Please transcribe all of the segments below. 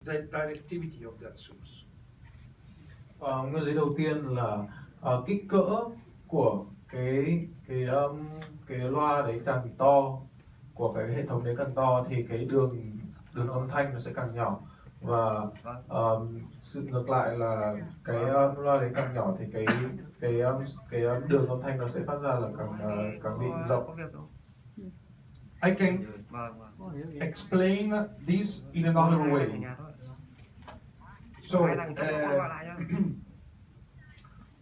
the directivity of that source. Nguyên lý đầu tiên là kích cỡ của cái loa đấy càng to, của cái hệ thống đấy càng to thì cái đường âm thanh nó sẽ càng nhỏ, và sự ngược lại là cái loa đấy càng nhỏ thì cái đường âm thanh nó sẽ phát ra là càng bị rộng. I can explain this in another way. So,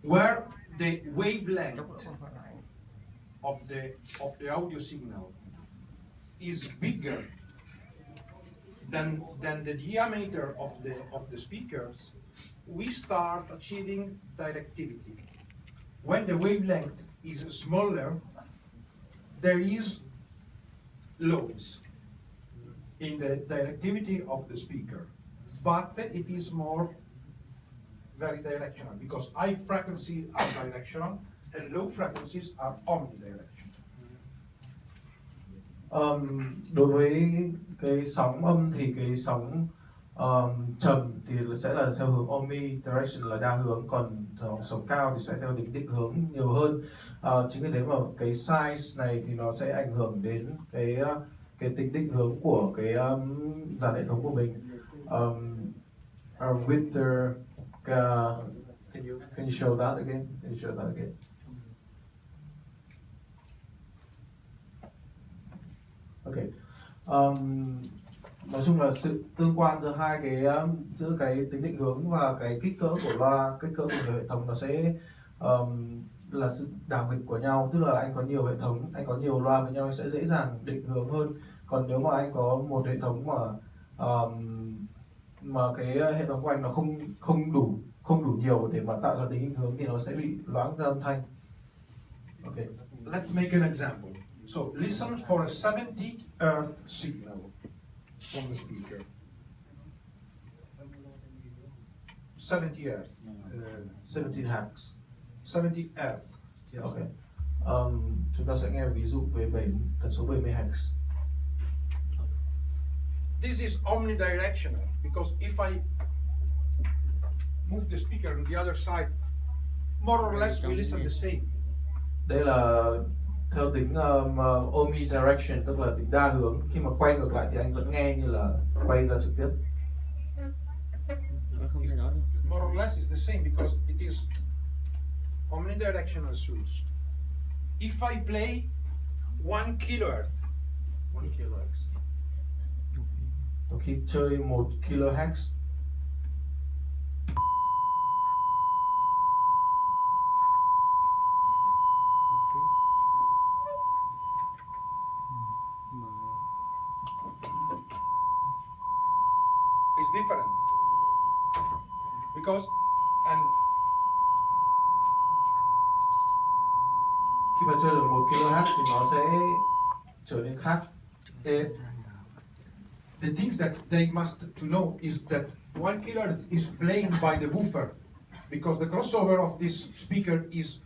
where the wavelength of the audio signal is bigger than the diameter of the speakers, we start achieving directivity. When the wavelength is smaller, there is loss in the directivity of the speaker, but it is more very directional, because high frequencies are directional and low frequencies are omnidirectional. Đối với cái sóng âm thì cái sóng trầm thì sẽ là theo hướng omnidirection, là đa hướng, còn sóng cao thì sẽ theo định hướng nhiều hơn. Chính vì thế mà cái size này thì nó sẽ ảnh hưởng đến cái tính định hướng của cái dàn hệ thống của mình. With the can you show that again? Can you show that again? Okay. Nói chung là sự tương quan giữa giữa cái tính định hướng và cái kích cỡ của loa, kích cỡ của hệ thống nó sẽ là sự đảo nghịch của nhau. Tức là anh có nhiều hệ thống, anh có nhiều loa với nhau, anh sẽ dễ dàng định hướng hơn. Còn nếu mà anh có một hệ thống mà cái hệ thống của anh nó không đủ nhiều để mà tạo ra tính định hướng thì nó sẽ bị loãng ra âm thanh. Okay. Let's make an example. So listen for a 70 Hz signal from the speaker. 70 Hz. 17 Hz. 70 Hz. Yeah, okay. Chúng ta sẽ nghe ví dụ về tần số 70 Hz. This is omnidirectional, because if I move the speaker to the other side, more or less we listen the same. Đây là theo tính omnidirection, tức là tính đa hướng. Khi mà quay ngược lại thì anh vẫn nghe như là quay ra trực tiếp. More or less is the same, because it is omnidirectional source. If I play 1 kHz, Khi chơi 1 kHz, is different, because khi mà chơi được 1 kHz thì nó sẽ trở nên khác. The things that they must to know is that 1 kHz is played by the woofer, because the crossover of this speaker is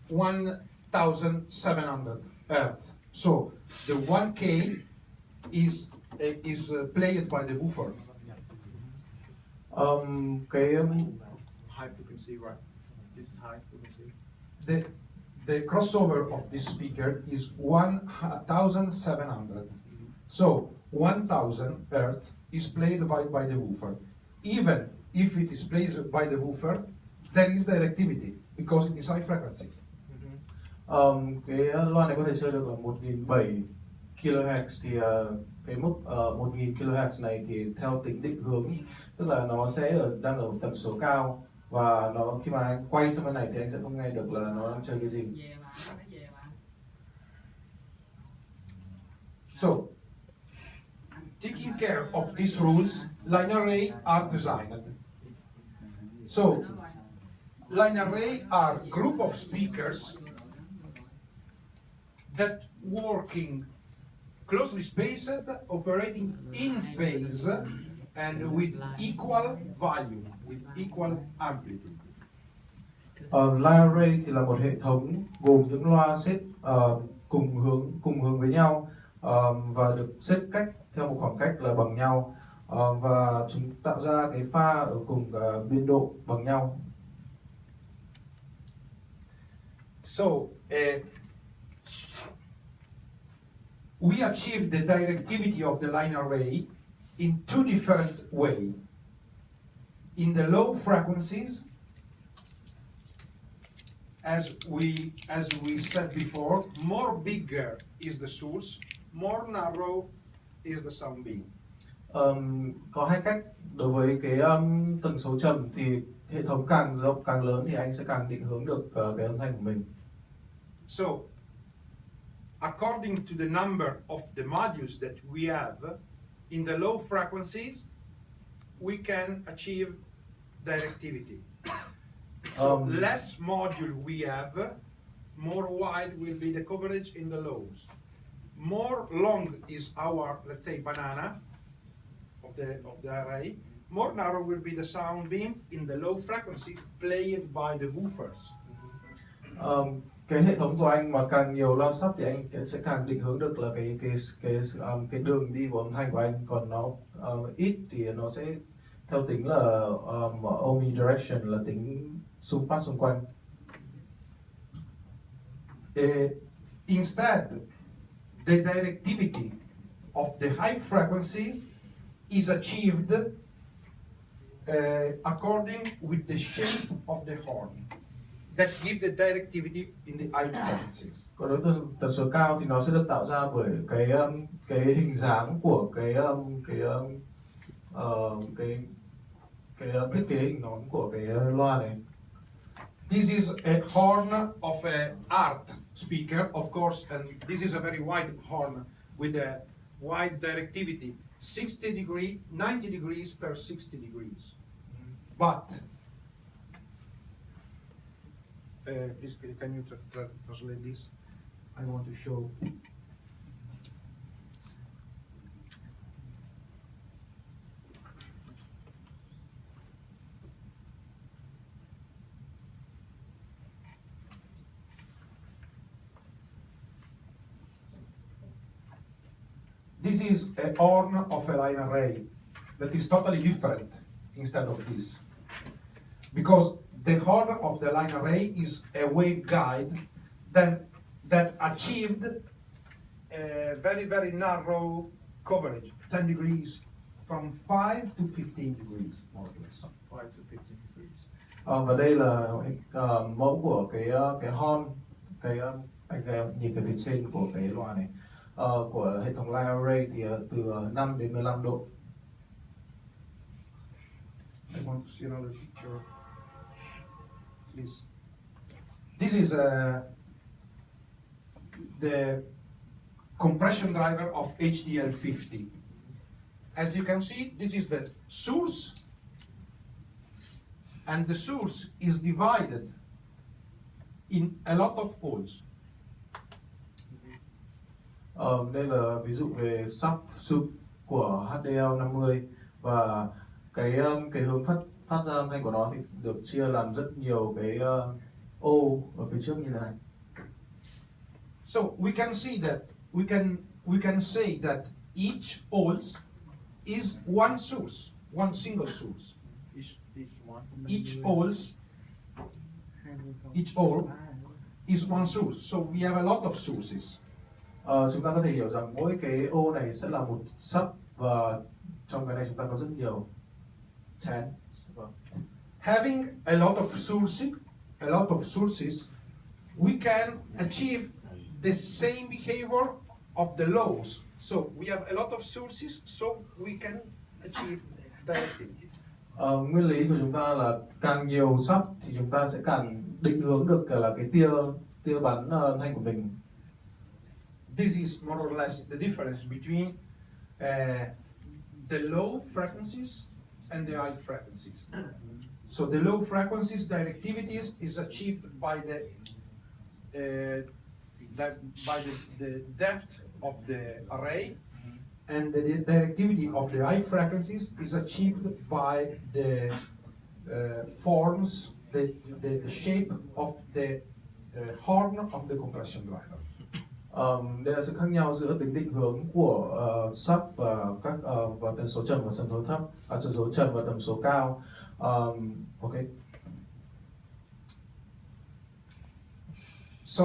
1,700 Hz. So the 1K is played by the woofer. High frequency, right? This is high frequency. The crossover of this speaker is 1,700. So 1,000 Hz is played by the woofer. Even if it is played by the woofer, there is directivity, because it is high frequency. Cái loa này có thể chơi được ở 1.700 kHz thì cái mức 1.000 kHz này thì theo tính định hướng, tức là nó sẽ đang ở tần số cao, và khi mà anh quay sang bên này thì anh sẽ không nghe được là nó đang chơi cái gì. So, taking care of these rules, line array are designed. So, line array are group of speakers that working closely spaced, operating in phase, and with equal volume, with equal amplitude. Line array thì là một hệ thống gồm những loa xếp cùng hướng với nhau và được xếp cách theo một khoảng cách là bằng nhau. và chúng tạo ra cái pha ở cùng biên độ bằng nhau. So we achieve the directivity of the line array in two different ways. In the low frequencies, as we said before, more bigger is the source, more narrow is the sound beam. Có hai cách. Đối với cái tần số trầm thì hệ thống càng rộng càng lớn thì anh sẽ càng định hướng được cái âm thanh của mình. So, according to the number of the modules that we have in the low frequencies, we can achieve directivity. So less module we have, more wide will be the coverage in the lows. More long is our, let's say, banana of the array. More narrow will be the sound beam in the low frequency played by the woofers. Cái hệ thống của anh mà càng nhiều loa sub thì anh sẽ càng định hướng được là cái đường đi của âm thanh của anh, còn nó ít thì nó sẽ theo tính là omnidirection, là tính xung phát xung quanh. Instead, the directivity of the high frequencies is achieved according with the shape of the horn that give the directivity in the high frequencies. Còn đối với tần số cao thì nó sẽ được tạo ra bởi cái hình dáng của cái thiết kế hình nón của cái loa này. This is a horn of a art speaker, of course, and this is a very wide horn with a wide directivity, 60 degrees, 90 degrees per 60 degrees. But, please, can you translate this? I want to show. This is a horn of a line array that is totally different instead of this. Because the horn of the line array is a waveguide that achieved a very, very narrow coverage, 10 degrees, from 5 to 15 degrees, more or less. 5 to 15 degrees. Và đây là mẫu của cái horn, anh nhìn cái phía trên của cái loa này. Của hệ thống line array thì từ 5 đến 15 độ. I want to see another picture. Please. This is the compression driver of HDL50. As you can see, this is the source, and the source is divided in a lot of holes. Đây là ví dụ về sub của HDL50, và cái hướng phát ra âm thanh của nó thì được chia làm rất nhiều cái ô ở phía trước như thế này. So we can see that we can say that each holes is one source, one single source. Each hole is one source. So we have a lot of sources. Chúng ta có thể hiểu rằng mỗi cái ô này sẽ là một sub, và trong cái này chúng ta có rất nhiều chén. Having a lot of sources, we can achieve the same behavior of the lows. So we have a lot of sources, so we can achieve directivity. Nguyên lý của chúng ta là càng nhiều sub thì chúng ta sẽ càng định hướng được là cái tia bắn âm thanh của mình. This is more or less the difference between the low frequencies and the high frequencies. So the low frequencies directivities is achieved by the depth of the array, and the directivity of the high frequencies is achieved by the forms, the shape of the horn of the compression driver. Đây là sự khác nhau giữa tính định hướng của sub và tần số trầm và tần số thấp, tần số trầm và tần số cao. Okay. So,